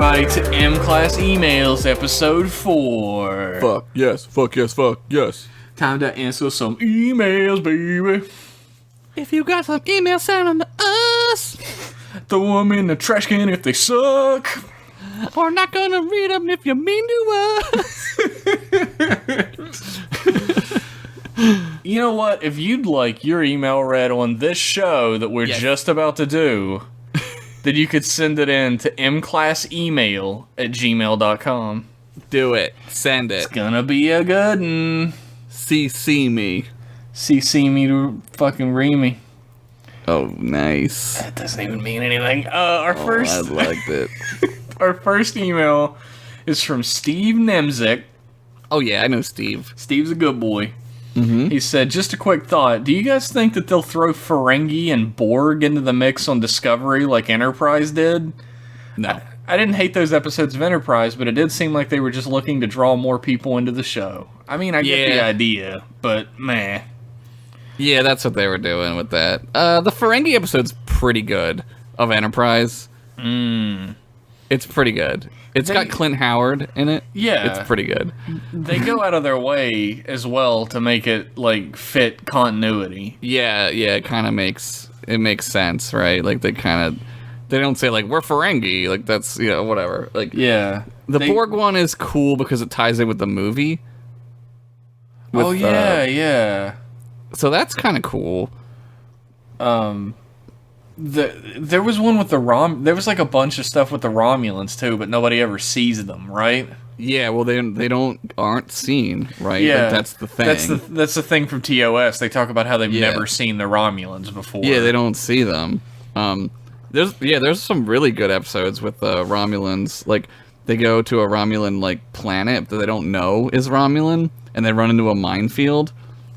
everybody to M-Class Emails, episode 4. Fuck yes, fuck yes, fuck yes. Time to answer some emails, baby. If you got some emails sending to us, Throw them in the trash can if they suck. we're not gonna read them if you're mean to us. You know what? If you'd like your email read on this show that we're just about to do, then you could send it in to mclassemail@gmail.com. Do it. Send it. It's gonna be a good one. CC me. CC me to fucking read me. Oh, nice. That doesn't even mean anything. I liked it. Our first email is from Steve Nemzik. Oh yeah, I know Steve. Steve's a good boy. Mm-hmm. He said, just a quick thought. Do you guys think that they'll throw Ferengi and Borg into the mix on Discovery like Enterprise did? No. I didn't hate those episodes of Enterprise, but it did seem like they were just looking to draw more people into the show. I mean, I get the idea, but meh. Yeah, that's what they were doing with that. The Ferengi episode's pretty good of Enterprise. It's pretty good. It's got Clint Howard in it. Yeah. It's pretty good. They go out of their way as well to make it, like, fit continuity. Yeah, it kind of makes sense, right? Like, they don't say, like, we're Ferengi. Like, that's, whatever. Like, yeah. The Borg one is cool because it ties in with the movie. Yeah. So that's kind of cool. There was one with there was like a bunch of stuff with the Romulans too, but nobody ever sees them, right? Yeah, well they aren't seen, right? Yeah, like, that's the thing. That's the thing from TOS. They talk about how they've never seen the Romulans before. Yeah, they don't see them. There's some really good episodes with the Romulans. Like they go to a Romulan like planet that they don't know is Romulan, and they run into a minefield,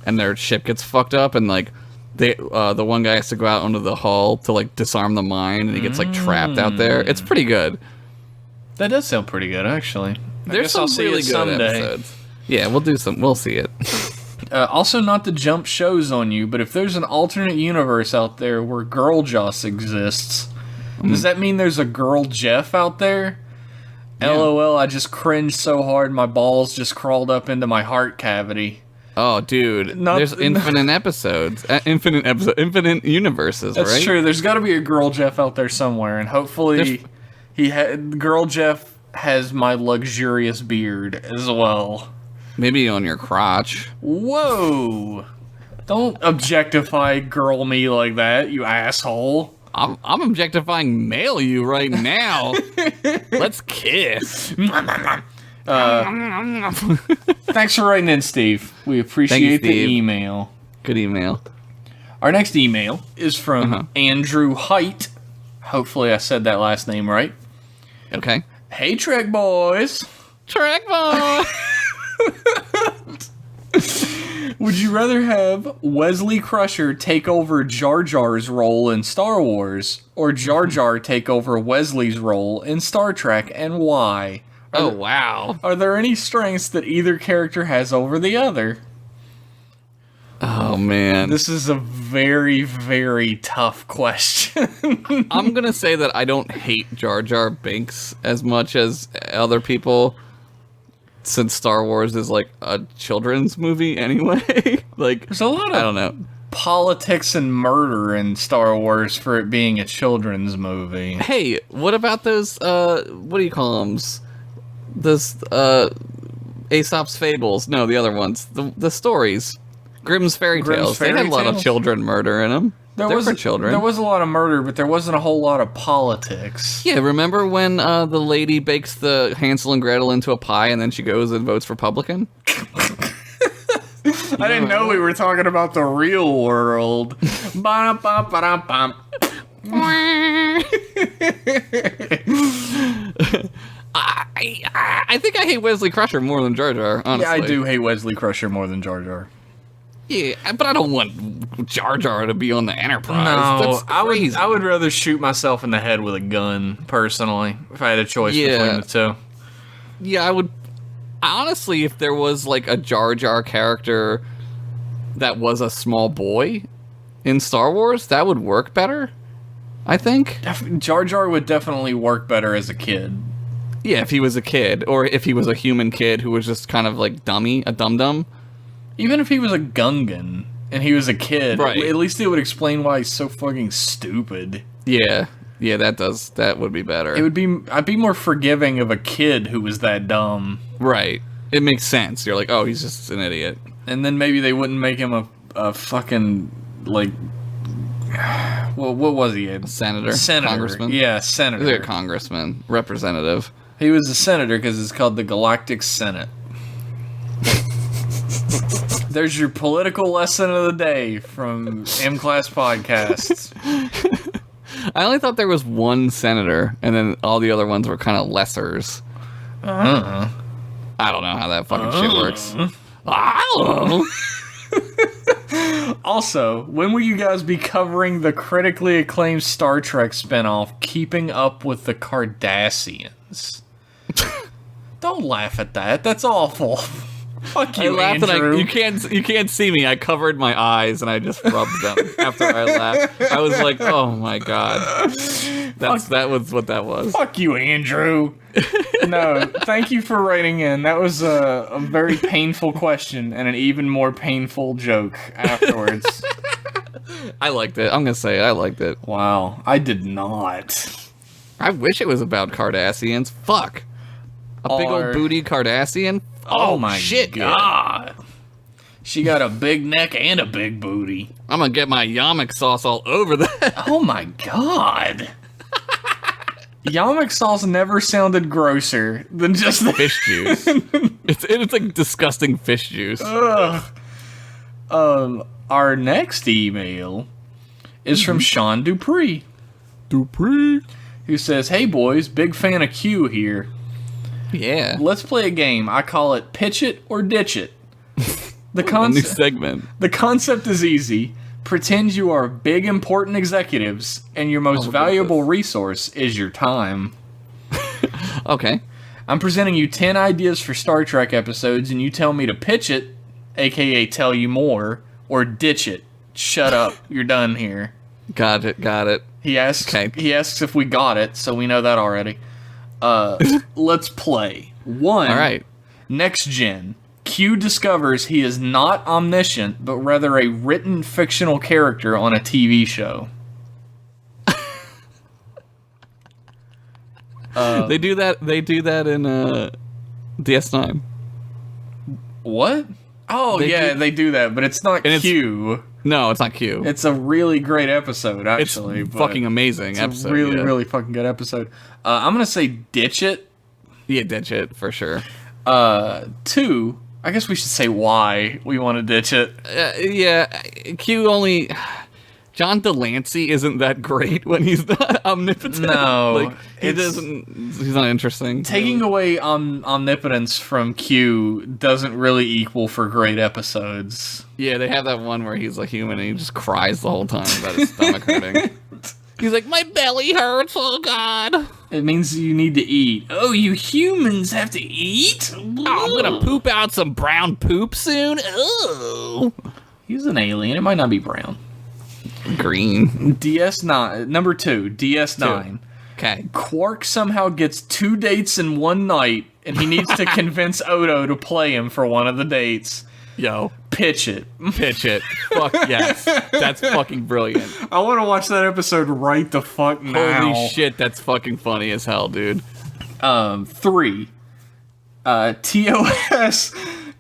and their ship gets fucked up, and like. The one guy has to go out onto the hull to like disarm the mine, and he gets like trapped out there. It's pretty good. That does sound pretty good, actually. There's some really good episodes. Yeah, we'll see it. Also, not to jump shows on you, but if there's an alternate universe out there where Girl Joss exists, does that mean there's a Girl Jeff out there? Yeah. LOL, I just cringed so hard my balls just crawled up into my heart cavity. Oh, dude, there's infinite episodes, infinite universes, right? That's true. There's got to be a Girl Jeff out there somewhere, and hopefully, Girl Jeff has my luxurious beard as well. Maybe on your crotch. Whoa! Don't objectify girl me like that, you asshole. I'm objectifying male you right now. Let's kiss. Thanks for writing in, Steve. We appreciate the email. Good email. Our next email is from Andrew Height. Hopefully I said that last name right. Okay. Hey, Trek Boys. Trek Boys. Would you rather have Wesley Crusher take over Jar Jar's role in Star Wars, or Jar Jar take over Wesley's role in Star Trek, and why? Wow. Are there any strengths that either character has over the other? Oh, man. This is a very, very tough question. I'm going to say that I don't hate Jar Jar Binks as much as other people, since Star Wars is like a children's movie anyway. Like, there's a lot of politics and murder in Star Wars for it being a children's movie. Hey, what about those, what do you call them? This Aesop's Fables. No, the other ones. The stories. Grimm's Fairy Tales. They had a lot of children murder in them. They're for children. There was a lot of murder, but there wasn't a whole lot of politics. Yeah, remember when the lady bakes the Hansel and Gretel into a pie and then she goes and votes Republican? I didn't know we were talking about the real world. I think I hate Wesley Crusher more than Jar Jar, honestly. Yeah, I do hate Wesley Crusher more than Jar Jar. Yeah, but I don't want Jar Jar to be on the Enterprise. No, that's crazy. I would rather shoot myself in the head with a gun, personally, if I had a choice between the two. Yeah, I would... Honestly, if there was, like, a Jar Jar character that was a small boy in Star Wars, that would work better, I think. Jar Jar would definitely work better as a kid. Yeah, if he was a kid, or if he was a human kid who was just kind of like a dum-dum. Even if he was a Gungan and he was a kid, right. At least it would explain why he's so fucking stupid. Yeah, that would be better. I'd be more forgiving of a kid who was that dumb. Right. It makes sense. You're like, oh, he's just an idiot. And then maybe they wouldn't make him a fucking, like, well, what was he? A senator? Congressman? Yeah, senator. He's a congressman. Representative. He was a senator because it's called the Galactic Senate. There's your political lesson of the day from M-Class Podcasts. I only thought there was one senator, and then all the other ones were kind of lessers. I don't know how that fucking shit works. I don't know. Also, when will you guys be covering the critically acclaimed Star Trek spinoff, Keeping Up with the Cardassians? Don't laugh at that. That's awful. Fuck you, Andrew. You can't see me. I covered my eyes and I just rubbed them after I laughed. I was like, oh my god. That was what that was. Fuck you, Andrew. No, thank you for writing in. That was a very painful question and an even more painful joke afterwards. I liked it. I'm gonna say I liked it. Wow, I did not. I wish it was about Cardassians. Fuck. A big old booty Cardassian? Oh my shit, god. She got a big neck and a big booty. I'm gonna get my yamak sauce all over that. Oh my god. Yamak sauce never sounded grosser than just the fish juice. It's like disgusting fish juice. Ugh. Our next email is from Sean Dupree. Who says, "Hey boys, big fan of Q here. Yeah. Let's play a game. I call it Pitch It or Ditch It. The new segment. The concept is easy. Pretend you are big important executives and your most valuable resource is your time. Okay. I'm presenting you 10 ideas for Star Trek episodes and you tell me to pitch it, aka tell you more, or ditch it. Shut up. You're done here." Got it. He asks if we got it, so we know that already. Let's play. 1. All right. Next gen. Q discovers he is not omniscient, but rather a written fictional character on a TV show. They do that in DS9. What? Oh, they do that, but it's not Q. No, it's not Q. It's a really great episode, actually. It's fucking amazing episode. It's a really, really fucking good episode. I'm going to say ditch it. Yeah, ditch it, for sure. 2, I guess we should say why we want to ditch it. Yeah, Q only... John Delancey isn't that great when he's not omnipotent. No. He's not interesting. Taking away omnipotence from Q doesn't really equal for great episodes. Yeah, they have that one where he's a human and he just cries the whole time about his stomach hurting. He's like, my belly hurts, oh god. It means you need to eat. Oh, you humans have to eat? Oh, I'm gonna poop out some brown poop soon. Oh. He's an alien. It might not be brown. Green. DS9. Number 2, DS9. Okay. Quark somehow gets 2 dates in one night, and he needs to convince Odo to play him for one of the dates. Yo. Pitch it. Pitch it. Fuck yes. That's fucking brilliant. I want to watch that episode right the fuck now. Holy shit, that's fucking funny as hell, dude. 3.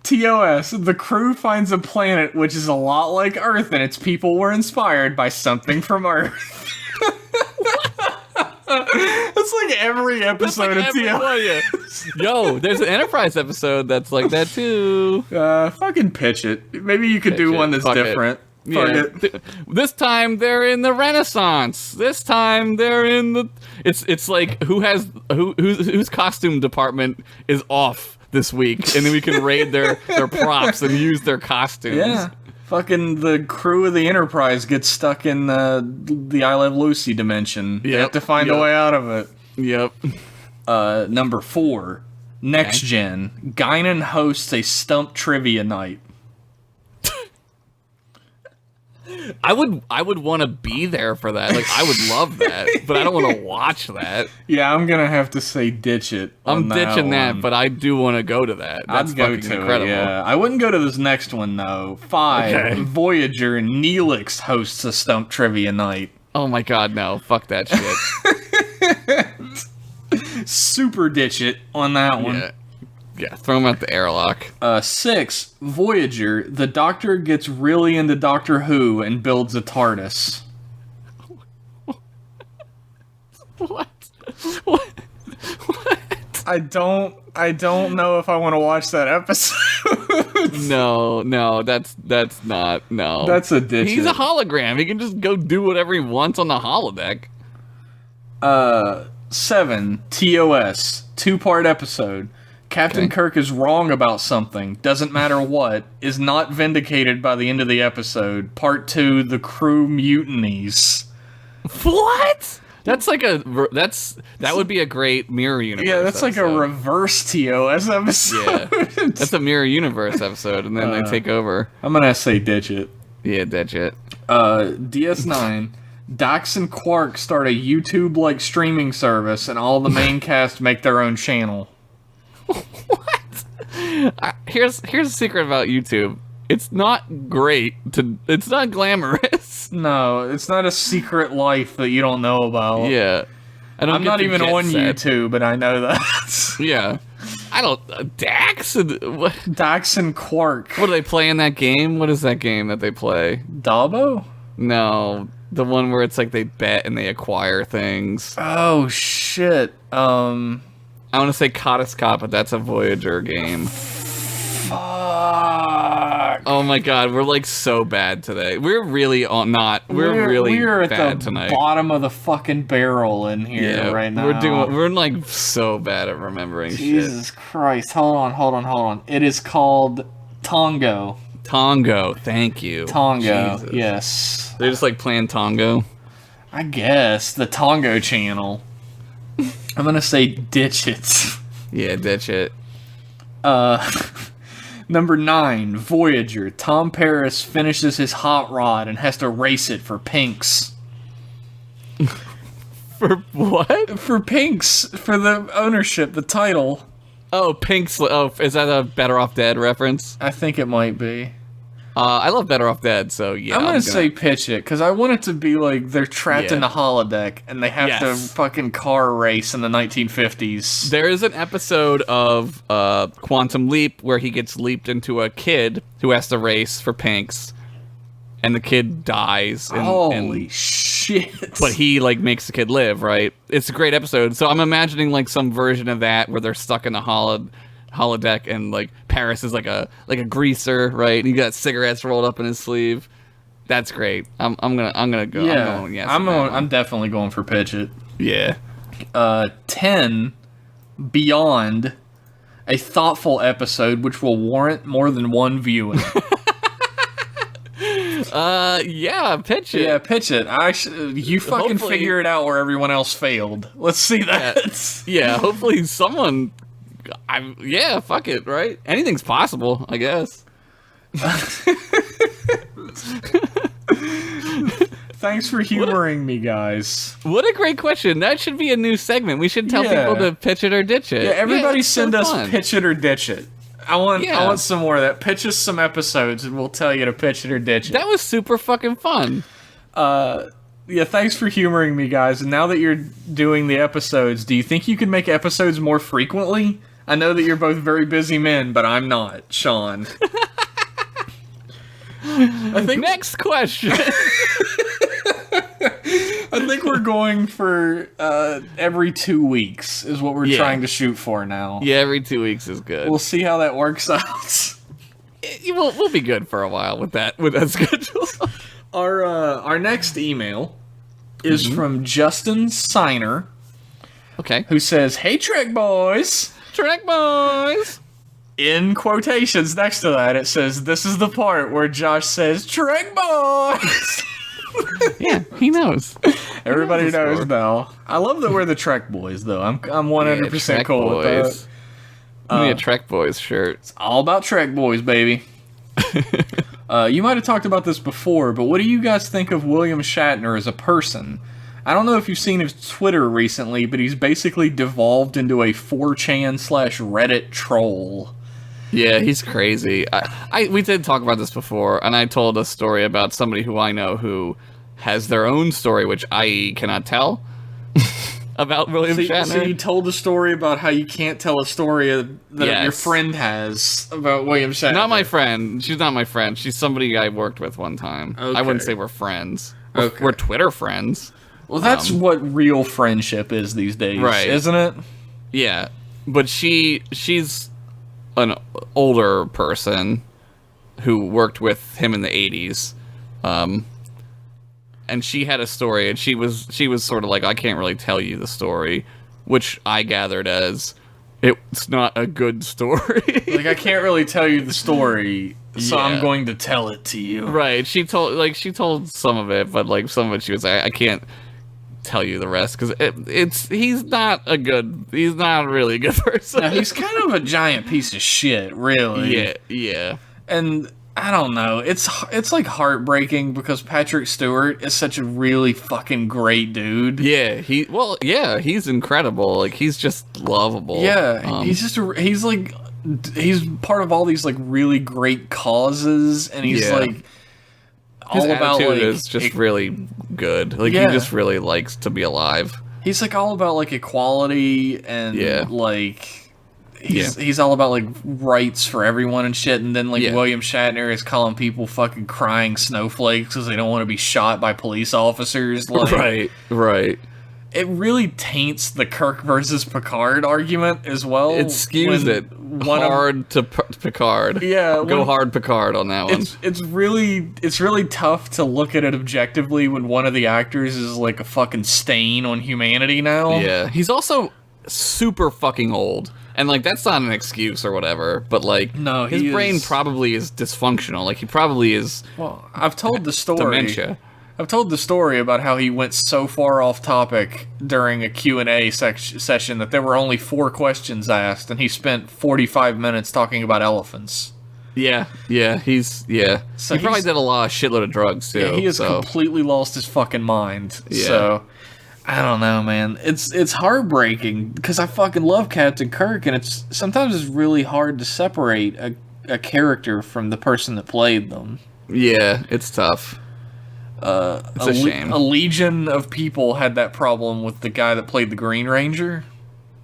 TOS, the crew finds a planet which is a lot like Earth, and its people were inspired by something from Earth. That's like every episode of TOS. Yo, there's an Enterprise episode that's like that too. Fucking pitch it. Maybe you could do one that's different. This time they're in the Renaissance. This time they're in the. It's like whose costume department is off this week, and then we can raid their props and use their costumes. Yeah. Fucking the crew of the Enterprise gets stuck in the I Love Lucy dimension. They have to find a way out of it. Yep. Number 4. Next gen. Guinan hosts a stump trivia night. I would want to be there for that. Like, I would love that, but I don't want to watch that. Yeah, I'm gonna have to say ditch it. I'm ditching that, but I do want to go to that. That's I'd go fucking to incredible. it, yeah. I wouldn't go to this next one, though. 5, Okay. Voyager Neelix hosts a Stump Trivia Night. Oh my god, no. Fuck that shit. Super ditch it on that one. Yeah. Yeah, throw him out the airlock. 6, Voyager. The Doctor gets really into Doctor Who and builds a TARDIS. What? What? I don't know if I want to watch that episode. No, that's not, no. That's a ditch. He's a hologram. He can just go do whatever he wants on the holodeck. 7, TOS. 2-part episode. Captain Kirk is wrong about something, doesn't matter what, is not vindicated by the end of the episode. Part 2, the crew mutinies. What? That's like that would be a great mirror universe. Yeah, that's episode. like a reverse TOS episode. Yeah, that's a mirror universe episode, and then they take over. I'm gonna say ditch it. Yeah, ditch it. DS9. Dax and Quark start a YouTube-like streaming service, and all the main cast make their own channel. What? Here's a secret about YouTube. It's not great. It's not glamorous. No, it's not a secret life that you don't know about. Yeah, I'm not even on YouTube, and I know that. Yeah, I don't. Dax. What? Dax and Quark. What do they play in that game? What is that game that they play? Dabo? No, the one where it's like they bet and they acquire things. Oh shit. I want to say Cop, but that's a Voyager game. Fuck. Oh my god, we're like so bad today. We're really not. We're at bad the tonight. bottom of the fucking barrel in here right now. We're like so bad at remembering Jesus shit. Christ. Hold on. It is called Tongo. Tongo, thank you. Tongo, Jesus. yes. They're just like playing Tongo. I guess. The Tongo channel. I'm gonna say ditch it. Yeah, ditch it. Number 9, Voyager. Tom Paris finishes his hot rod and has to race it for Pinks. For what? For Pinks, for the ownership, the title. Oh, Pink's. Oh, is that a Better Off Dead reference? I think it might be. I love Better Off Dead, so yeah. I'm gonna say pitch it, because I want it to be like they're trapped Yeah. in the holodeck and they have to Yes. fucking car race in the 1950s. There is an episode of Quantum Leap where he gets leaped into a kid who has to race for Pinks, and the kid dies. Holy shit. But he like makes the kid live, right? It's a great episode. So I'm imagining like some version of that where they're stuck in the holodeck and like Paris is like a greaser, right? And he got cigarettes rolled up in his sleeve. That's great. I'm gonna go. Yeah, I'm going, I'm definitely going for pitch it. Yeah. 10, Beyond, a thoughtful episode which will warrant more than one viewing. Yeah, pitch it. Yeah, pitch it. You fucking Hopefully- figure it out where everyone else failed. Let's see that. Yeah, hopefully someone. Yeah, fuck it, right? Anything's possible, I guess. Thanks for humoring me, guys. What a great question. That should be a new segment. We should tell Yeah. people to pitch it or ditch it. Yeah, everybody that's so send us fun. pitch it or ditch it. I want Yeah. some more of that. Pitch us some episodes and we'll tell you to pitch it or ditch it. That was super fucking fun. Yeah, thanks for humoring me, guys. And now that you're doing the episodes, do you think you can make episodes more frequently? I know that you're both very busy men, but I'm not, Sean. I think Next question. I think we're going for every 2 weeks is what we're Yeah. trying to shoot for now. Yeah, every 2 weeks is good. We'll see how that works out. We'll be good for a while with that schedule. Our next email is from Justin Signer, Okay. who says, "Hey Trek boys." Trek boys. In quotations next to that, it says, "This is the part where Josh says, Trek boys." Yeah, he knows. Everybody He knows knows the now. I love that we're the Trek boys, though. I'm 100% Trek cool with that. boys. Give me a Trek Boys shirt. All about Trek boys, baby. You might have talked about this before, but what do you guys think of William Shatner as a person? I don't know if you've seen his Twitter recently, but he's basically devolved into a 4chan/Reddit troll. Yeah, he's crazy. We did talk about this before, and I told a story about somebody who I know who has their own story, which I cannot tell, about William Shatner. So you told a story about how you can't tell a story that your friend has about William Shatner. Not my friend. She's not my friend. She's somebody I worked with one time. Okay. I wouldn't say we're friends. Okay. We're Twitter friends. Well, that's what real friendship is these days, right? Isn't it? Yeah, but she's an older person who worked with him in the 80s, and she had a story, and she was sort of like, I can't really tell you the story, which I gathered as it's not a good story. Like, I can't really tell you the story, so Yeah. I'm going to tell it to you. Right? She told some of it, but like some of it, she was like, I can't tell you the rest because he's not a really good person. Now, he's kind of a giant piece of shit, really. Yeah. And I don't know. It's like heartbreaking because Patrick Stewart is such a really fucking great dude. Yeah, he's incredible. Like, he's just lovable. Yeah, he's part of all these like really great causes, and he's like his all about attitude like is just really good. Like, Yeah. he just really likes to be alive. he's like all about like equality and like he's all about like rights for everyone and shit. And then like William Shatner is calling people fucking crying snowflakes because they don't want to be shot by police officers. Like, right. It really taints the Kirk versus Picard argument as well. It skews it hard to Picard. Yeah, go hard Picard on that one. It's really tough to look at it objectively when one of the actors is like a fucking stain on humanity now. Yeah, he's also super fucking old, and like that's not an excuse or whatever. But like, no, his brain probably is dysfunctional. Like, he probably is. Well, I've told the story. Dementia. I've told the story about how he went so far off topic during a Q&A session that there were only 4 questions asked, and he spent 45 minutes talking about elephants. Yeah, he's So he probably did a shitload of drugs too. Yeah, he has completely lost his fucking mind. Yeah. So I don't know, man. It's heartbreaking because I fucking love Captain Kirk, and sometimes it's really hard to separate a character from the person that played them. Yeah, it's tough. It's a shame. A legion of people had that problem with the guy that played the Green Ranger.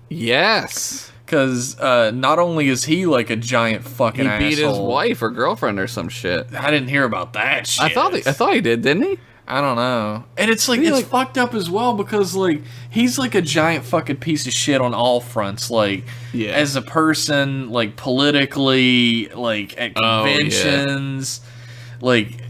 Yes. Because not only is he like a giant fucking asshole. He beat his wife or girlfriend or some shit. I didn't hear about that shit. I thought he did, didn't he? I don't know. And it's like, it's fucked up as well because like, he's like a giant fucking piece of shit on all fronts. Like, as a person, like politically, like at conventions, like...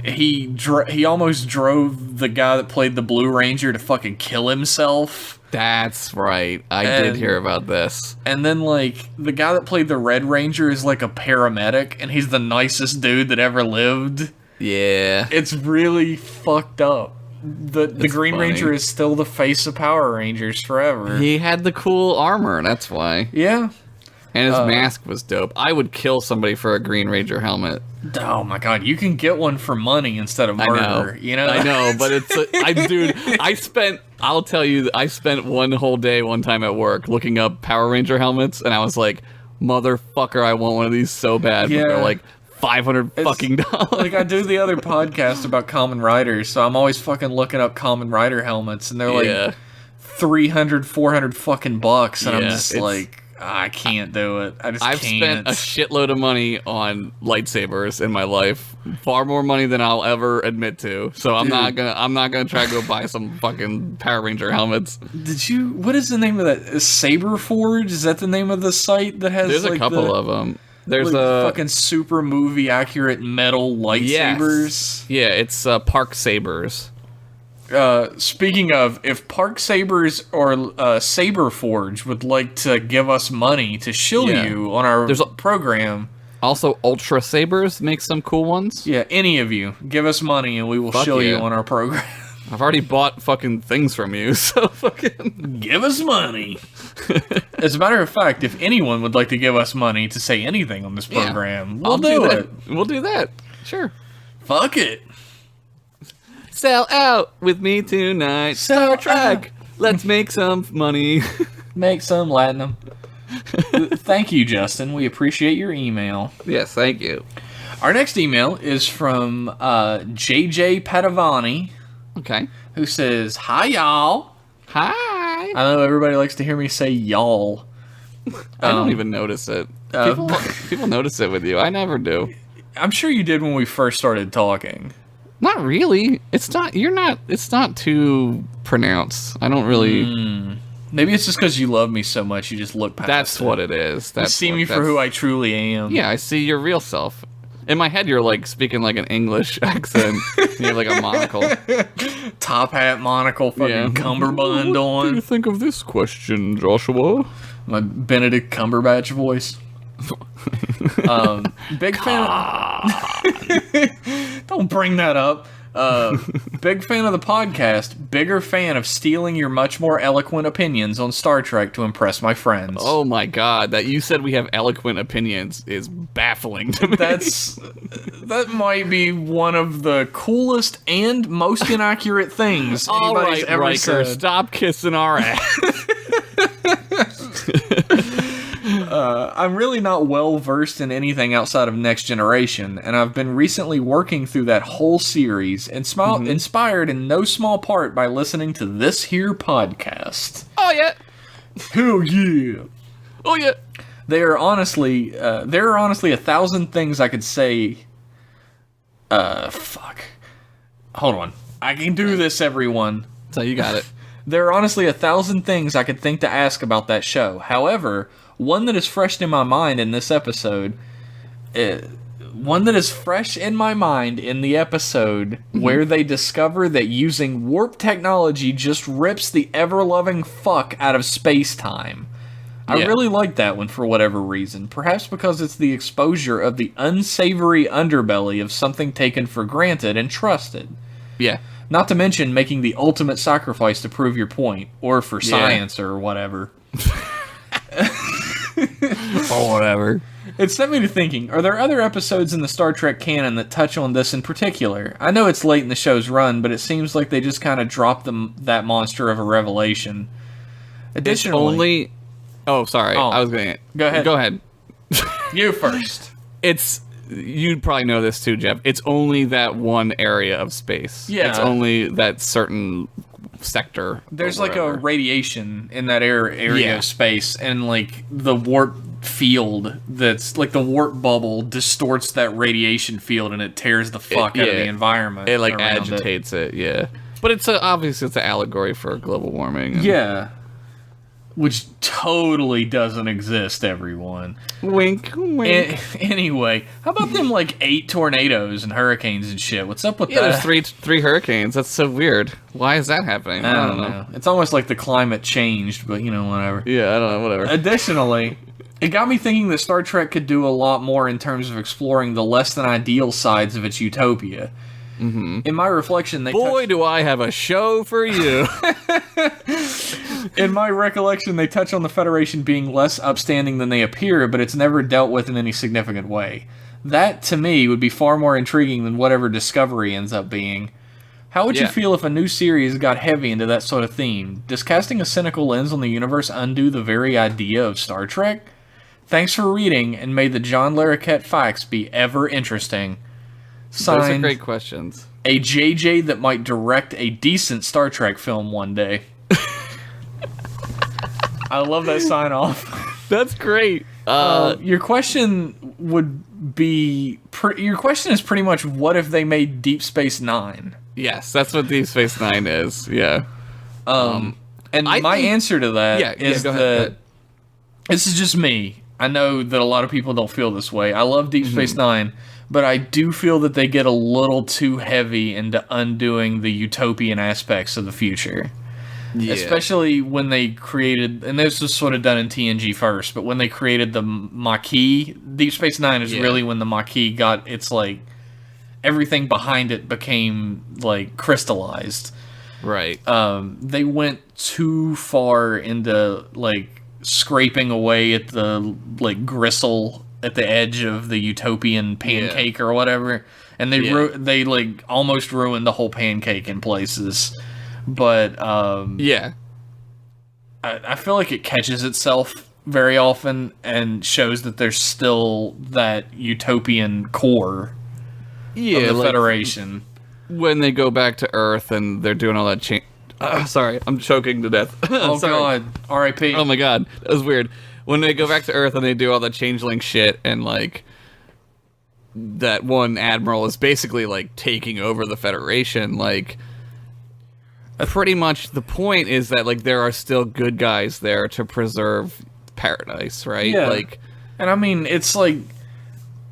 he almost drove the guy that played the Blue Ranger to fucking kill himself. That's right. I did hear about this. And then, like, the guy that played the Red Ranger is, like, a paramedic, and he's the nicest dude that ever lived. Yeah. It's really fucked up. The Green Ranger is still the face of Power Rangers forever. He had the cool armor, that's why. Yeah. And his mask was dope. I would kill somebody for a Green Ranger helmet. Oh my god, you can get one for money instead of murder. I know, but I spent one whole day one time at work looking up Power Ranger helmets, and I was like, motherfucker, I want one of these so bad. Yeah. But they're like $500 fucking dollars. Like, I do the other podcast about Kamen Riders, so I'm always fucking looking up Kamen Rider helmets, and they're like $300-400 fucking bucks, and I'm just like, I can't do it. I've spent a shitload of money on lightsabers in my life, far more money than I'll ever admit to. So I'm not gonna try to go buy some fucking Power Ranger helmets. What is the name of that? Saber Forge? Is that the name of the site that has? There's like, a couple of them. There's fucking super movie accurate metal lightsabers. Yes. Yeah, it's Park Sabers. Speaking of, if Park Sabers or Saber Forge would like to give us money to shill you on our program. Also, Ultra Sabers make some cool ones. Yeah, any of you, give us money and we will shill you on our program. I've already bought fucking things from you, so fucking... Give us money. As a matter of fact, if anyone would like to give us money to say anything on this program, we'll do it. We'll do that. Sure. Fuck it. Sell out with me tonight. Star Trek. Let's make some money. Make some latinum. Thank you, Justin. We appreciate your email. Yes, thank you. Our next email is from JJ Padavani. Okay. Who says, "Hi, y'all." Hi. I know everybody likes to hear me say y'all. I don't even notice it. People notice it with you. I never do. I'm sure you did when we first started talking. Not really. It's not. You're not. It's not too pronounced. I don't really. Maybe it's just because you love me so much, you just look past That's it. what it is. You see me for who I truly am. Yeah, I see your real self. In my head, you're like speaking like an English accent. You have like a monocle. Top hat, monocle, fucking cummerbund on. What do you think of this question, Joshua? My Benedict Cumberbatch voice. Big fan. Don't bring that up. Big fan of the podcast. Bigger fan of stealing your much more eloquent opinions on Star Trek to impress my friends. Oh my god, that you said we have eloquent opinions is baffling to me. That might be one of the coolest and most inaccurate things anybody's ever Riker, said. stop kissing our ass. I'm really not well versed in anything outside of Next Generation, and I've been recently working through that whole series, and inspired in no small part by listening to this here podcast. Oh yeah. Hell yeah. Oh yeah. There are honestly 1,000 things I could say. Fuck. Hold on. I can do this, everyone. So you got it. There are honestly 1,000 things I could think to ask about that show. However, one that is fresh in my mind in this episode, where they discover that using warp technology just rips the ever-loving fuck out of space-time. I really like that one for whatever reason. Perhaps because it's the exposure of the unsavory underbelly of something taken for granted and trusted. Yeah. Not to mention making the ultimate sacrifice to prove your point, or for science, or whatever. Or whatever. It set me to thinking, are there other episodes in the Star Trek canon that touch on this in particular? I know it's late in the show's run, but it seems like they just kind of dropped that monster of a revelation. Additionally... Oh, sorry. I was going to... Go ahead. Go ahead. You first. You'd probably know this too, Jeff. It's only that one area of space. Yeah. It's only that certain sector. There's like a radiation in that area of space, and like the warp field that's like the warp bubble distorts that radiation field, and it tears the fuck out of the environment. It like agitates it, yeah. But it's obviously it's an allegory for global warming. Yeah. Which totally doesn't exist, everyone. Wink, wink. Anyway, how about them, like, 8 tornadoes and hurricanes and shit? What's up with that? There's three hurricanes. That's so weird. Why is that happening? I don't know. It's almost like the climate changed, but, whatever. Yeah, I don't know, whatever. Additionally, it got me thinking that Star Trek could do a lot more in terms of exploring the less-than-ideal sides of its utopia. Mm-hmm. In my reflection, do I have a show for you. In my recollection, they touch on the Federation being less upstanding than they appear, but it's never dealt with in any significant way. That, to me, would be far more intriguing than whatever Discovery ends up being. How would you feel if a new series got heavy into that sort of theme? Does casting a cynical lens on the universe undo the very idea of Star Trek? Thanks for reading, and may the John Larroquette facts be ever interesting. Signed, those are great questions. A JJ that might direct a decent Star Trek film one day. I love that sign off. That's great. Your question your question is pretty much, what if they made Deep Space Nine? Yes, that's what Deep Space Nine is. Yeah. And my answer to that is that this is just me. I know that a lot of people don't feel this way. I love Deep Space Nine, but I do feel that they get a little too heavy into undoing the utopian aspects of the future. Yeah. Especially when they created, and this was sort of done in TNG first, but when they created the Maquis, Deep Space Nine is really when the Maquis got its, like, everything behind it became, like, crystallized. Right. They went too far into like scraping away at the like gristle at the edge of the utopian pancake or whatever, and they like almost ruined the whole pancake in places. But I feel like it catches itself very often and shows that there's still that utopian core of the Federation. When they go back to Earth and they're doing all that change. Sorry, I'm choking to death. Oh god, R.I.P. Oh my god, that was weird. When they go back to Earth and they do all that changeling shit, and like that one admiral is basically like taking over the Federation, like pretty much the point is that like there are still good guys there to preserve paradise, right? Yeah. Like, and I mean, it's like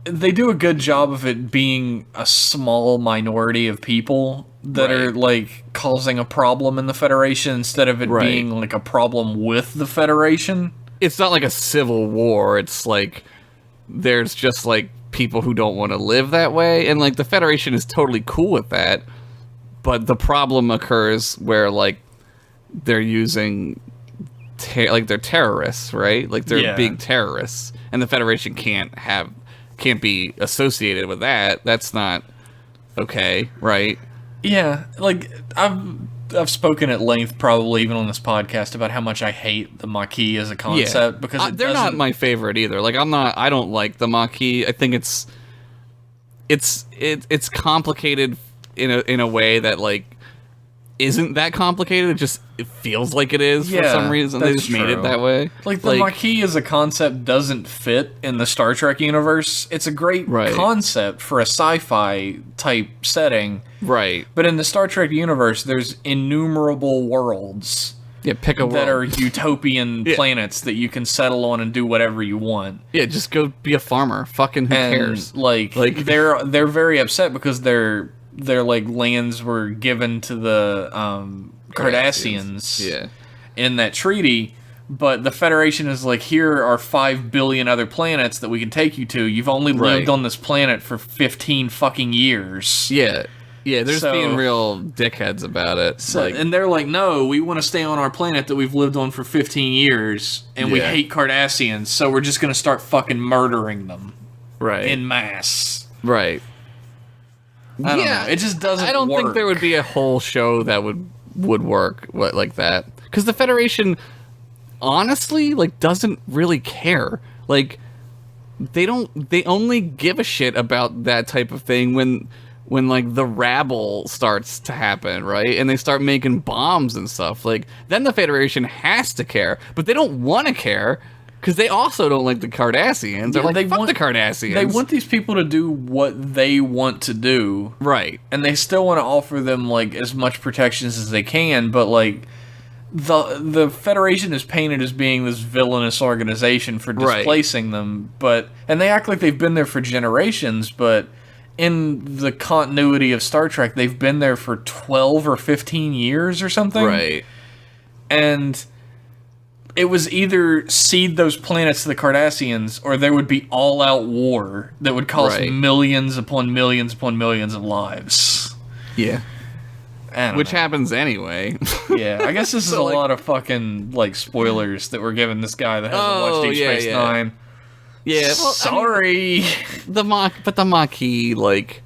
they do a good job of it being a small minority of people that are like causing a problem in the Federation instead of it being like a problem with the Federation. It's not like a civil war. It's like there's just like people who don't want to live that way, and like the Federation is totally cool with that. But the problem occurs where like they're using like they're terrorists, right? Like they're big terrorists, and the Federation can't be associated with that. That's not okay, right? Yeah, like I've spoken at length, probably even on this podcast, about how much I hate the Maquis as a concept because they're not my favorite either. Like I don't like the Maquis. I think it's complicated in a way that like isn't that complicated. It feels like it is for some reason. They just made it that way. Like the Maquis as a concept doesn't fit in the Star Trek universe. It's a great concept for a sci-fi type setting. Right. But in the Star Trek universe, there's innumerable worlds pick a world that are utopian planets that you can settle on and do whatever you want. Yeah, just go be a farmer. Fucking who cares? Like they're very upset because their like lands were given to the Cardassians in that treaty, but the Federation is like, here are 5 billion other planets that we can take you to. You've only lived on this planet for 15 fucking years. Yeah, they're just being real dickheads about it. And they're like, no, we want to stay on our planet that we've lived on for 15 years, and we hate Cardassians, so we're just going to start fucking murdering them. In mass. Right. I don't know. It just doesn't work. I don't think there would be a whole show that would work like that. Because the Federation, honestly, like, doesn't really care. Like, they only give a shit about that type of thing when like the rabble starts to happen, right? And they start making bombs and stuff. Like, then the Federation has to care. But they don't want to care. Because they also don't like the Cardassians. They're like, fuck the Cardassians. They want these people to do what they want to do. Right. And they still want to offer them, like, as much protections as they can, but, like, the Federation is painted as being this villainous organization for displacing them, and they act like they've been there for generations, but in the continuity of Star Trek, they've been there for 12 or 15 years or something. Right. And it was either cede those planets to the Cardassians, or there would be all-out war that would cost millions upon millions upon millions of lives. Yeah. Which happens anyway. Yeah, I guess this is a lot of fucking, like, spoilers that we're giving this guy that hasn't watched Deep Space Nine. Yeah, well, sorry. But the Maquis, like,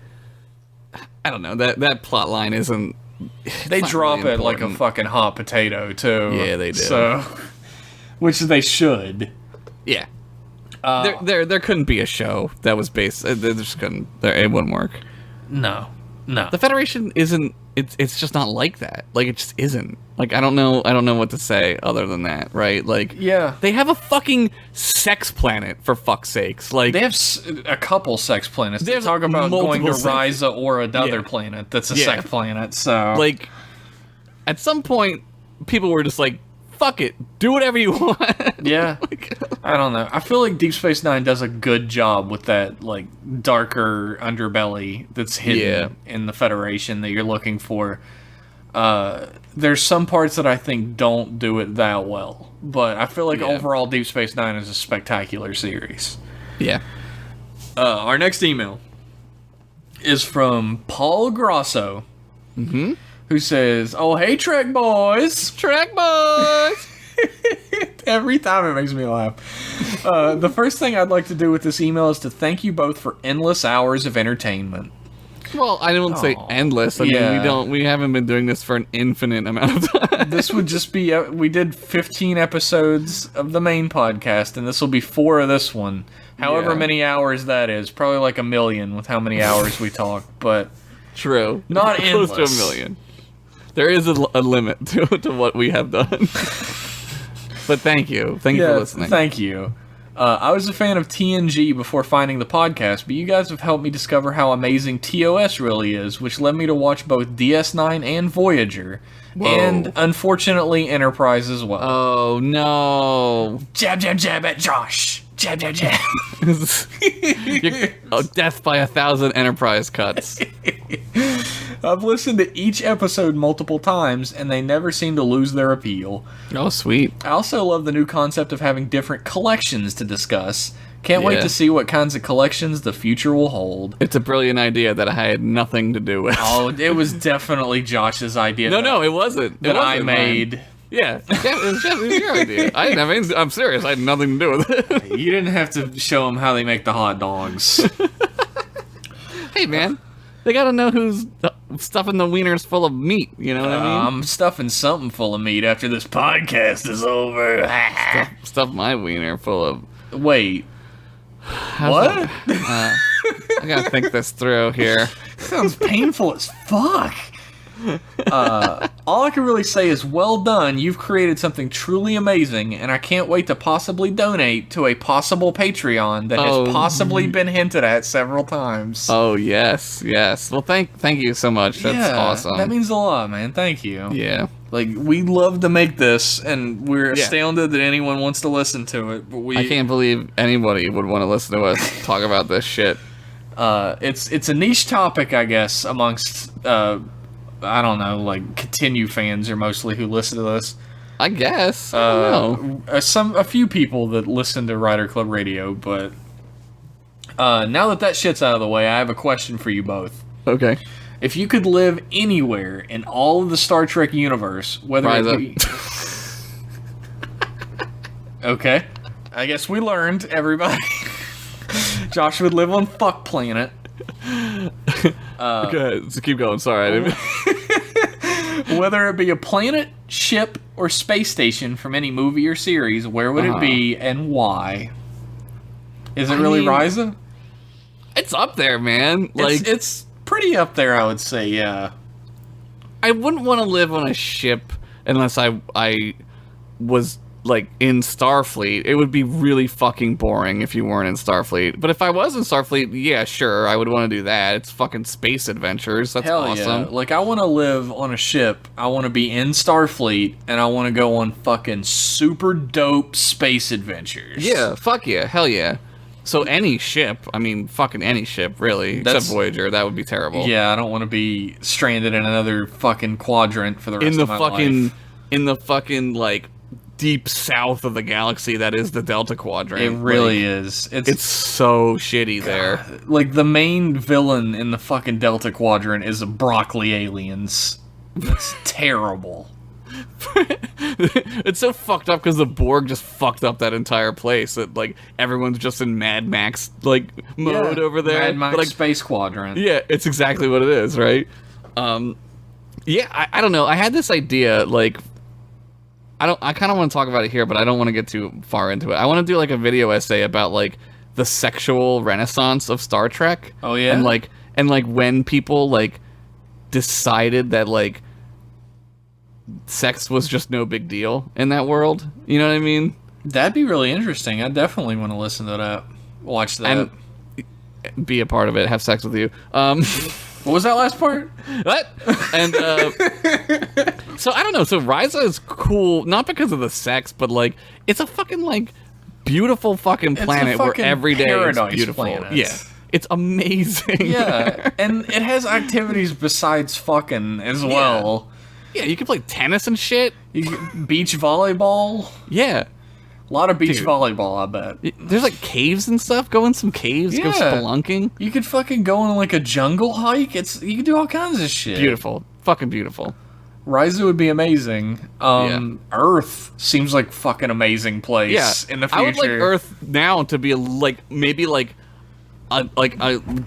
I don't know, that plot line isn't... They drop it like a fucking hot potato, too. Yeah, they do. So... Which they should. Yeah. There couldn't be a show that was based. There just couldn't. It wouldn't work. No. The Federation isn't. It's just not like that. Like, it just isn't. Like, I don't know what to say other than that. Right? Like, they have a fucking sex planet, for fuck's sakes. Like, they have a couple sex planets. They talk about going to Risa or another planet that's a sex planet. So, like, at some point, people were just like, fuck it, do whatever you want. Yeah. I don't know. I feel like Deep Space Nine does a good job with that, like, darker underbelly that's hidden in the Federation that you're looking for. There's some parts that I think don't do it that well, but I feel like overall Deep Space Nine is a spectacular series. Yeah. Our next email is from Paul Grosso. who says, "Oh, hey, Trek boys." Trek boys! Every time it makes me laugh. The first thing I'd like to do with this email is to thank you both for endless hours of entertainment. Well, I don't say endless. I mean, we haven't been doing this for an infinite amount of time. This would just be, we did 15 episodes of the main podcast, and this will be 4 of this one. However many hours that is. Probably like 1 million with how many hours we talk, but... True. Not close endless. to 1 million. There is a limit to what we have done. But thank you. Thank you for listening. Thank you. I was a fan of TNG before finding the podcast, but you guys have helped me discover how amazing TOS really is, which led me to watch both DS9 and Voyager. Whoa. And, unfortunately, Enterprise as well. Oh, no. Jab, jab, jab at Josh. Jab, jab, jab. Death by 1,000 Enterprise cuts. I've listened to each episode multiple times, and they never seem to lose their appeal. Oh, sweet. I also love the new concept of having different collections to discuss. Can't wait to see what kinds of collections the future will hold. It's a brilliant idea that I had nothing to do with. Oh, it was definitely Josh's idea. No, it wasn't. I made. Mine. Yeah, it was your idea. I'm serious. I had nothing to do with it. You didn't have to show them how they make the hot dogs. Hey, man. They gotta know who's stuffing the wieners full of meat, you know what I mean? I'm stuffing something full of meat after this podcast is over. Stuff my wiener full of... Wait. What? I gotta think this through here. Sounds painful as fuck. All I can really say is well done. You've created something truly amazing, and I can't wait to possibly donate to a possible Patreon that has possibly been hinted at several times. Oh, yes. Well, thank you so much. That's awesome. That means a lot, man. Thank you. Yeah. Like, we love to make this, and we're astounded that anyone wants to listen to it. But I can't believe anybody would want to listen to us talk about this shit. It's a niche topic, I guess, amongst... I don't know, like, Continue fans are mostly who listen to this. I guess. I don't know. A few people that listen to Rider Club Radio, but now that shit's out of the way, I have a question for you both. Okay. If you could live anywhere in all of the Star Trek universe, whether it be... Okay. I guess we learned, everybody. Josh would live on Fuck Planet. Okay, so keep going. Sorry, I didn't... Whether it be a planet, ship, or space station from any movie or series, where would it be and why? Is it really Ryza? It's up there, man. Like it's pretty up there, I would say. Yeah. I wouldn't want to live on a ship unless I was like in Starfleet. It would be really fucking boring if you weren't in Starfleet. But if I was in Starfleet, yeah, sure, I would want to do that. It's fucking space adventures. That's awesome. Yeah. Like, I want to live on a ship. I want to be in Starfleet, and I want to go on fucking super dope space adventures. Yeah, fuck yeah, hell yeah. So any ship, I mean, fucking any ship, really, except Voyager, that would be terrible. Yeah, I don't want to be stranded in another fucking quadrant for the rest of my life. In the fucking, like, deep south of the galaxy that is the Delta Quadrant. It really is. It's so shitty there. Like, the main villain in the fucking Delta Quadrant is broccoli aliens. It's terrible. It's so fucked up because the Borg just fucked up that entire place. That like everyone's just in Mad Max like mode over there. Mad Max like, space quadrant. Yeah, it's exactly what it is, right? Yeah, I don't know. I had this idea like. I kind of want to talk about it here, but I don't want to get too far into it. I want to do like a video essay about like the sexual renaissance of Star Trek. Oh yeah, and like when people like decided that like sex was just no big deal in that world. You know what I mean? That'd be really interesting. I definitely want to listen to that. Watch that. And be a part of it. Have sex with you. What was that last part? What? And so I don't know. So Ryza is cool, not because of the sex, but like it's a fucking like beautiful fucking planet where every day is beautiful. Planet. Yeah, it's amazing. Yeah, and it has activities besides fucking as well. Yeah, you can play tennis and shit. Beach volleyball. Yeah. A lot of beach volleyball, I bet. There's like caves and stuff. Go in some caves. Go spelunking. You could fucking go on like a jungle hike. You could do all kinds of shit. Beautiful. fucking beautiful. Ryza would be amazing. Earth seems like fucking amazing place in the future. I would like Earth now to be maybe a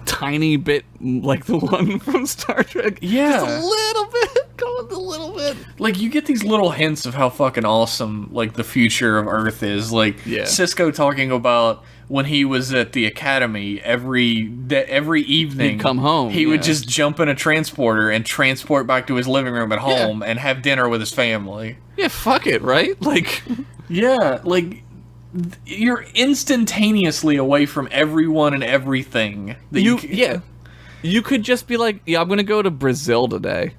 tiny bit like the one from Star Trek. Yeah. Just a little bit. Go a little bit. Like, you get these little hints of how fucking awesome, like, the future of Earth is. Like, Cisco talking about when he was at the academy, every evening... He'd come home. He would just jump in a transporter and transport back to his living room at home and have dinner with his family. Yeah, fuck it, right? Like... Yeah, like... You're instantaneously away from everyone and everything. You could just be like, I'm gonna go to Brazil today.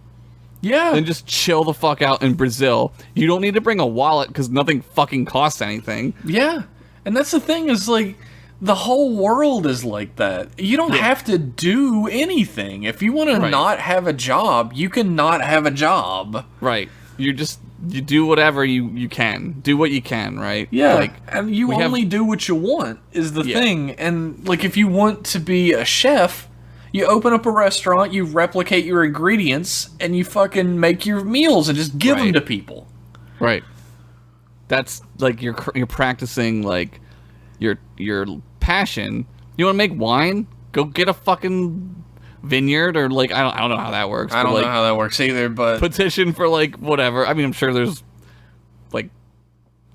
Yeah. And just chill the fuck out in Brazil. You don't need to bring a wallet because nothing fucking costs anything. Yeah. And that's the thing is, like, the whole world is like that. You don't have to do anything. If you want to not have a job, you can not have a job. Right. You do whatever you can. Do what you can, right? Yeah. Like, and you only do what you want is the thing. And, like, if you want to be a chef, you open up a restaurant, you replicate your ingredients, and you fucking make your meals and just give them to people. Right. That's, like, you're practicing, like, your passion. You want to make wine? Go get a fucking vineyard, or, like, I don't know how that works. I don't know how that works either, but... Petition for, like, whatever. I mean, I'm sure there's, like,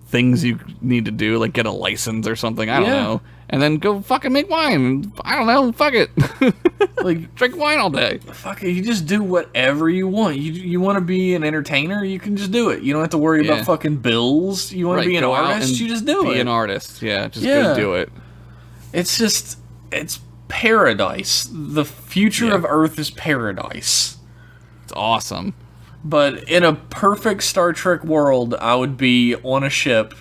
things you need to do, like get a license or something. I don't know. And then go fucking make wine. I don't know. Fuck it. Like, drink wine all day. Fuck it. You just do whatever you want. You want to be an entertainer? You can just do it. You don't have to worry about fucking bills. You want to be an artist? You just do it. Be an artist. Yeah. Just go do it. It's paradise. The future of Earth is paradise. It's awesome. But in a perfect Star Trek world, I would be on a ship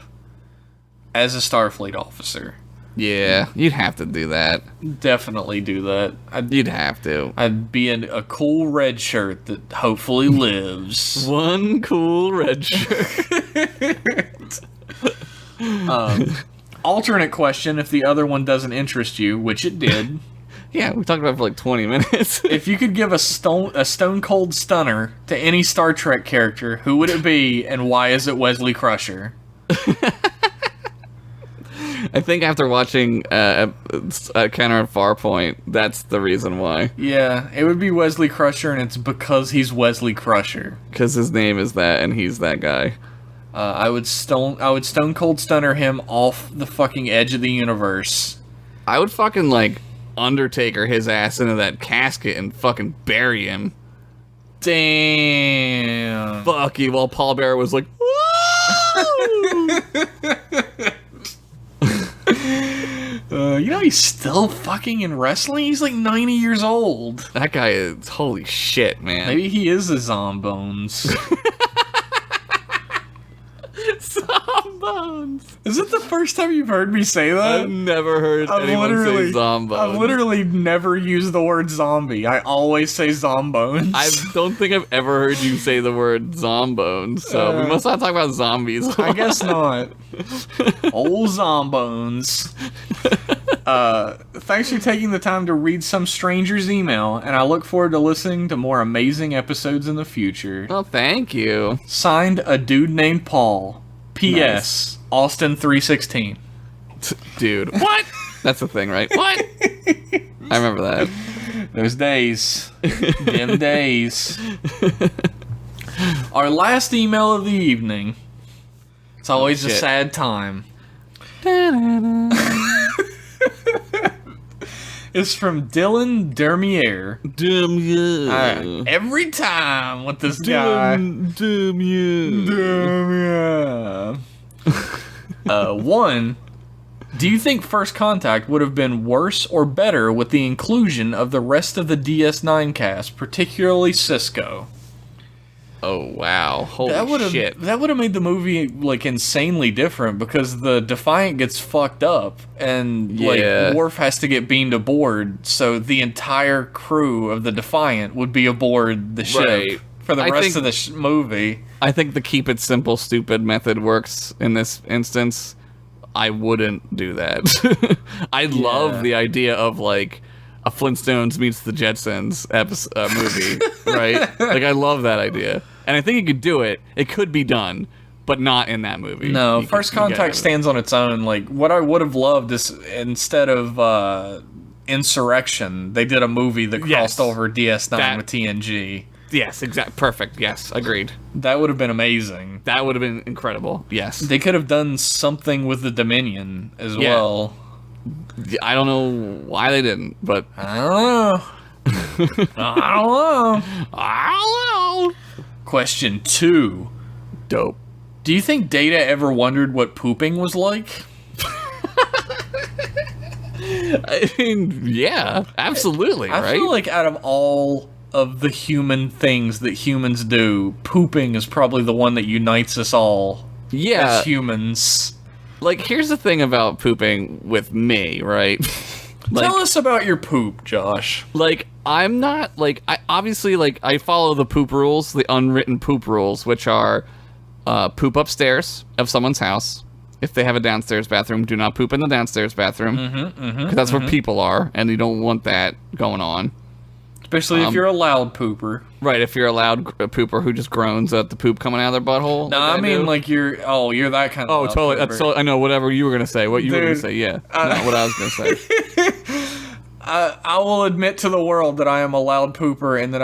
as a Starfleet officer. Yeah, you'd have to do that. Definitely do that. You'd have to. I'd be in a cool red shirt that hopefully lives. One cool red shirt. Alternate question, if the other one doesn't interest you, which it did. Yeah, we talked about it for like 20 minutes. If you could give a stone cold stunner to any Star Trek character, who would it be, and why is it Wesley Crusher? I think after watching Counter at Farpoint, that's the reason why. Yeah, it would be Wesley Crusher, and it's because he's Wesley Crusher. Because his name is that, and he's that guy. I would stone cold stunner him off the fucking edge of the universe. I would fucking, like, Undertaker his ass into that casket and fucking bury him. Damn. Fuck you, while Paul Bearer was like, you know he's still fucking in wrestling? He's like 90 years old. That guy is, holy shit, man. Maybe he is a Zombones. Zombones. Is it the first time you've heard me say that? I've never heard anyone say Zombones. I've literally never used the word zombie. I always say Zombones. I don't think I've ever heard you say the word Zombones, so we must not talk about zombies. I guess not. Old Zombones. Thanks for taking the time to read some stranger's email, and I look forward to listening to more amazing episodes in the future. Oh, thank you. Signed, a dude named Paul. P.S. Nice. Austin 316. Dude. What? That's the thing, right? What? I remember that. Those days. Them days. Our last email of the evening. It's always a sad time. It's from Dylan Dermier. Every time with this guy. Dermier. 1. Do you think First Contact would have been worse or better with the inclusion of the rest of the DS9 cast, particularly Cisco? Oh, wow. Holy shit. That would have made the movie, like, insanely different, because the Defiant gets fucked up, and, like, Worf has to get beamed aboard, so the entire crew of the Defiant would be aboard the ship for the rest of the movie. I think the keep it simple, stupid method works in this instance. I wouldn't do that. I love the idea of, like, a Flintstones meets the Jetsons movie, right? Like, I love that idea. And I think you could do it. It could be done, but not in that movie. No, First Contact stands on its own. Like, what I would have loved is, instead of Insurrection, they did a movie that crossed over DS9 with TNG. Yes, exactly. Perfect. Yes, agreed. That would have been amazing. That would have been incredible. Yes. They could have done something with the Dominion as well. I don't know why they didn't, but I don't know. I don't know. I don't know. Question 2. Dope. Do you think Data ever wondered what pooping was like? I mean, yeah, absolutely, right? I feel like out of all of the human things that humans do, pooping is probably the one that unites us all as humans. Like, here's the thing about pooping with me, right? Like, tell us about your poop, Josh. Like, I'm not, like, I follow the poop rules, the unwritten poop rules, which are poop upstairs of someone's house. If they have a downstairs bathroom, do not poop in the downstairs bathroom. Because that's where people are, and you don't want that going on. Especially if you're a loud pooper. Right, if you're a loud pooper who just groans at the poop coming out of their butthole. No, I mean, like, you're that kind of Oh, totally. That's I know, whatever you were going to say. What you were going to say, yeah. Not what I was going to say. I will admit to the world that I am a loud pooper and that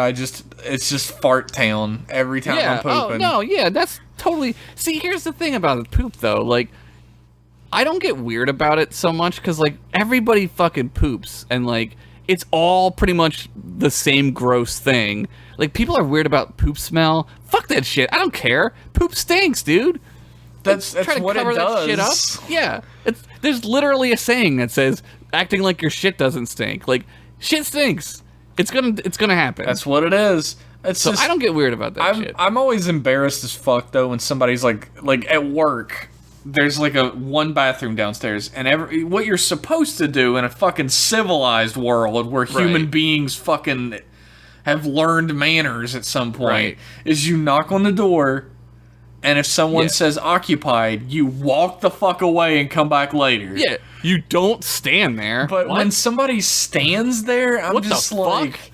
it's just fart town every time I'm pooping. Oh, no, yeah, that's totally... See, here's the thing about the poop, though. Like, I don't get weird about it so much because, like, everybody fucking poops and, like, it's all pretty much the same gross thing. Like, people are weird about poop smell. Fuck that shit. I don't care. Poop stinks, dude. That's what it does. Shit up. Yeah. There's literally a saying that says, acting like your shit doesn't stink. Like, shit stinks. It's gonna happen. That's what it is. So I don't get weird about that shit. I'm always embarrassed as fuck, though, when somebody's like at work, there's like one bathroom downstairs, and what you're supposed to do in a fucking civilized world where human beings fucking have learned manners at some point is you knock on the door, and if someone says occupied, you walk the fuck away and come back later. Yeah, you don't stand there. But when somebody stands there, I'm just like...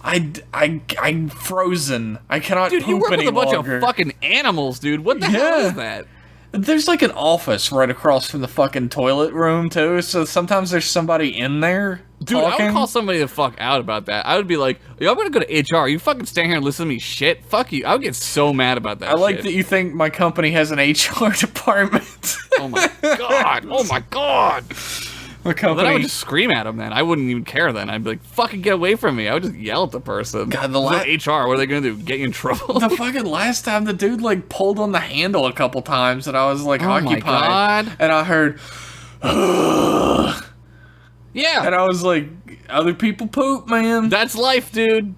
I'm frozen. I cannot poop any longer. Dude, you work with a bunch of fucking animals, dude. What the hell is that? There's like an office right across from the fucking toilet room, too, so sometimes there's somebody in there Dude, talking. I would call somebody the fuck out about that. I would be like, yo, I'm gonna go to HR. You fucking stand here and listen to me shit? Fuck you. I would get so mad about that I like that you think my company has an HR department. Oh my god. Oh my god. My company... Then I would just scream at them then. I wouldn't even care then. I'd be like, fucking get away from me. I would just yell at the person. God, HR, what are they gonna do? Get you in trouble? The fucking last time the dude, like, pulled on the handle a couple times and I was, like, occupied. Oh my god. And I heard... Yeah. And I was like, other people poop, man. That's life, dude.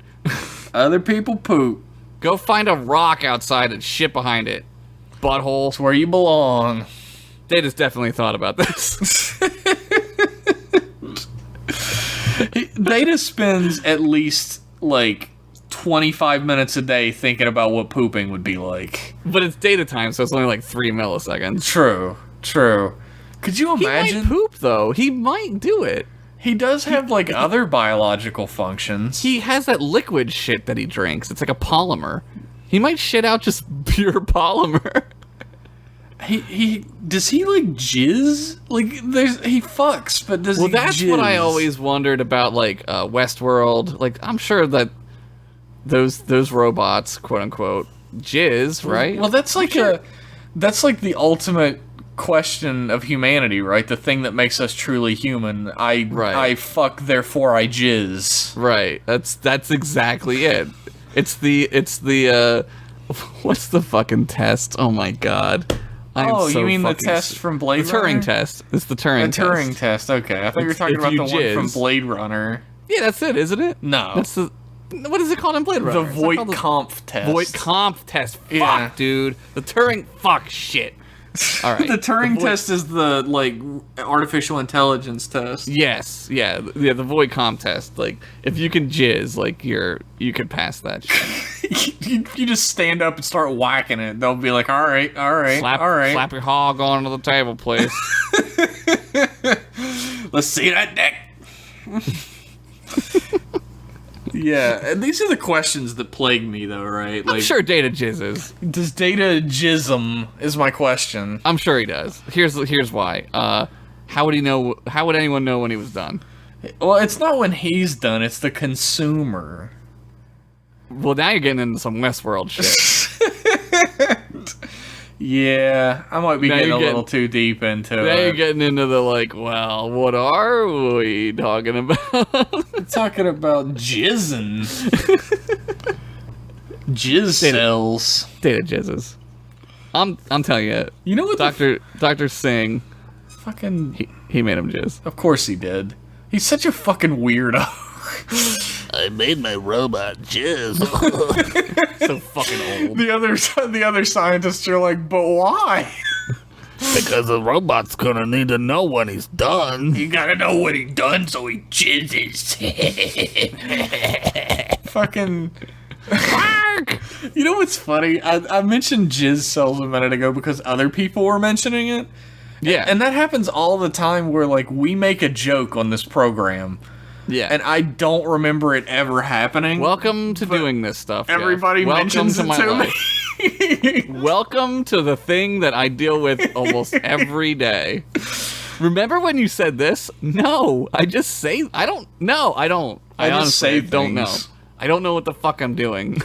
Other people poop. Go find a rock outside and shit behind it. Butthole. It's where you belong. They just definitely thought about this. Data spends at least, like, 25 minutes a day thinking about what pooping would be like. But it's data time, so it's only like 3 milliseconds. True. Could you imagine? He might poop, though. He might do it. He does have, like, other biological functions. He has that liquid shit that he drinks. It's like a polymer. He might shit out just pure polymer. Does he, like, jizz? Like, he fucks, but does he jizz? Well, that's what I always wondered about, like, Westworld. Like, I'm sure that those robots, quote-unquote, jizz, right? Well, that's like that's like the ultimate question of humanity, right? The thing that makes us truly human. I fuck, therefore I jizz. Right. That's exactly it. It's the what's the fucking test? Oh my god. You mean the test from Blade Runner? The Turing test. It's the Turing test. The Turing test, okay. I thought you were talking about the one from Blade Runner. Yeah, that's it, isn't it? No. That's what is it called in Blade Runner? The Voight-Kampff test. Voight-Kampff test. Yeah. Fuck, dude. The Turing... Fuck, shit. All right. The Turing test is the, like, artificial intelligence test. Yes. Yeah, the Voight-Kampff test. Like, if you can jizz, like, you can pass that shit. you just stand up and start whacking it. They'll be like, all right. Slap your hog onto the table, please. Let's see that dick. Yeah, and these are the questions that plague me, though, right? I'm sure Data jizzes. Does Data jism is my question. I'm sure he does. Here's why. How would he know? How would anyone know when he was done? Well, it's not when he's done, it's the consumer. Well, now you're getting into some Westworld shit. Yeah, I might be getting a little too deep into it. Now you're getting into the, well, what are we talking about? I'm talking about jizzing. Jizz cells. Data jizzes. I'm telling you. You know what Dr. Singh, fucking... he made him jizz. Of course he did. He's such a fucking weirdo. I made my robot jizz. So fucking old. The other scientists are like, but why? Because the robot's gonna need to know when he's done. You gotta know when he's done so he jizzes. Fucking... You know what's funny? I mentioned jizz cells a minute ago because other people were mentioning it. Yeah. And that happens all the time where, we make a joke on this program. Yeah. And I don't remember it ever happening. Welcome to doing this stuff. Everybody mentions it to me. Welcome to the thing that I deal with almost every day. Remember when you said this? No, I just say I don't. No, I don't. I just honestly say don't know. things. I don't know what the fuck I'm doing.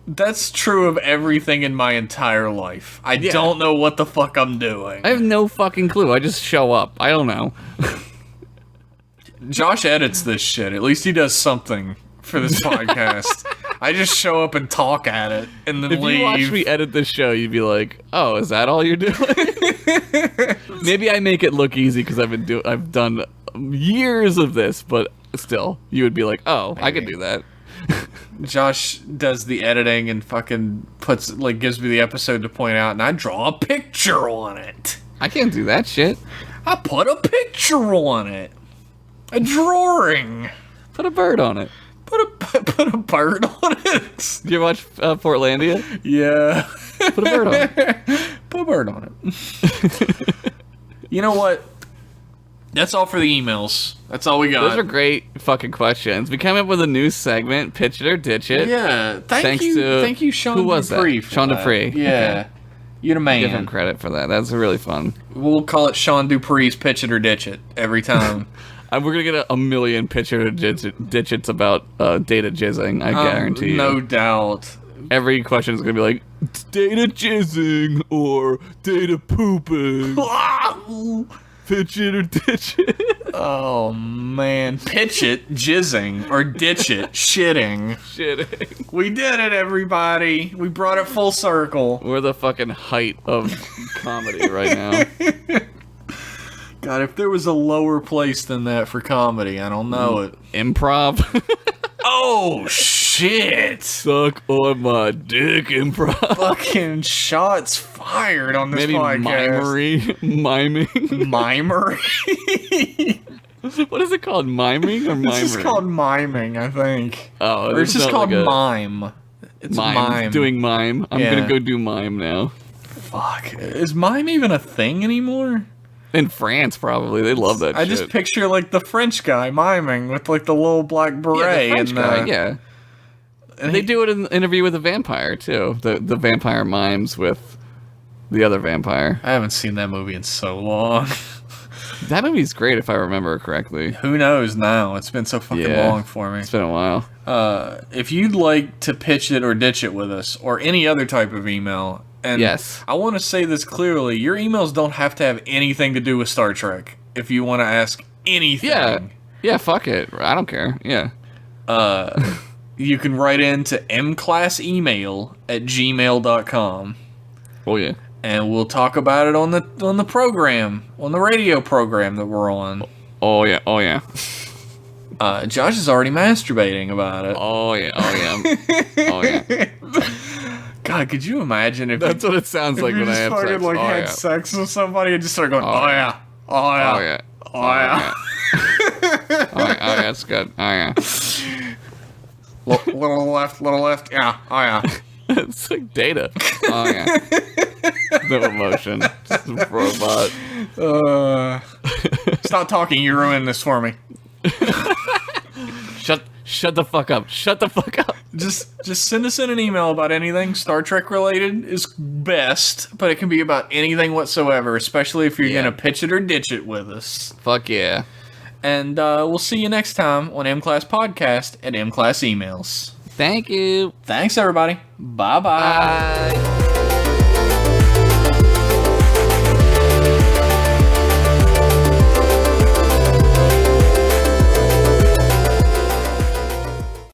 That's true of everything in my entire life. I don't know what the fuck I'm doing. I have no fucking clue. I just show up. I don't know. Josh edits this shit. At least he does something for this podcast. I just show up and talk at it and then If leave. you watch me edit this show, you'd be like, "Oh, is that all you're doing?" Maybe I make it look easy because I've done years of this, but still, you would be like, "Oh, I could do that." Josh does the editing and fucking gives me the episode to point out, and I draw a picture on it. I can't do that shit. I put a picture on it. A drawing. Put a bird on it. Put a bird on it. Did you watch Portlandia? Yeah. Put a bird on it. Put a bird on it. You know what? That's all for the emails. That's all we got. Those are great fucking questions. We came up with a new segment, Pitch It or Ditch It. Yeah. Thank you, Sean Who was Dupree. that? Sean Dupree. Yeah. Okay. You're the man. Give him credit for that. That's really fun. We'll call it Sean Dupree's Pitch It or Ditch It every time. We're going to get a million Pitch It or Ditch It's about data jizzing, I guarantee you. No doubt. Every question is going to be like, data jizzing or data pooping. Pitch it or ditch it. Oh, man. Pitch it, jizzing, or ditch it, shitting. Shitting. We did it, everybody. We brought it full circle. We're the fucking height of comedy right now. God, if there was a lower place than that for comedy, I don't know it. Improv. Oh, shit. Suck on my dick, improv. Fucking shots fired on this Maybe podcast. miming. Mimery? What is it called? Miming or miming? It's just called miming, I think. Oh, or it's just called like mime. It's mime. Doing mime. I'm Yeah. gonna go do mime now. Fuck. Is mime even a thing anymore? In France, probably. They love that I shit. just picture, the French guy miming with, the little black beret. Yeah, the French and, guy, yeah. and They do it in Interview with a Vampire, too. The vampire mimes with the other vampire. I haven't seen that movie in so long. That movie's great, if I remember correctly. Who knows now? It's been so fucking long for me. It's been a while. If you'd like to pitch it or ditch it with us, or any other type of email, and Yes. I want to say this clearly, your emails don't have to have anything to do with Star Trek. If you want to ask anything. Yeah, fuck it. I don't care. Yeah. You can write into mclassemail@gmail.com. Oh, yeah. And we'll talk about it on the program, on the radio program that we're on. Oh, yeah. Oh, yeah. Josh is already masturbating about it. Oh, yeah. Oh, yeah. Oh, yeah. God, could you imagine if That's what it sounds like you when I just have fucking sex. had sex with somebody and just started going, oh yeah, oh yeah, Oh, yeah. oh yeah. Oh, yeah, that's good. Oh, yeah. Little left, yeah, oh yeah. It's like Data. Oh, yeah. No emotion. Just a robot. Stop talking, you ruined this for me. Shut the fuck up. Shut the fuck up. Just send us in an email about anything Star Trek related is best, but it can be about anything whatsoever, especially if you're gonna pitch it or ditch it with us. Fuck yeah. And we'll see you next time on M-Class Podcast and M-Class Emails. Thank you. Thanks, everybody. Bye-bye. Bye.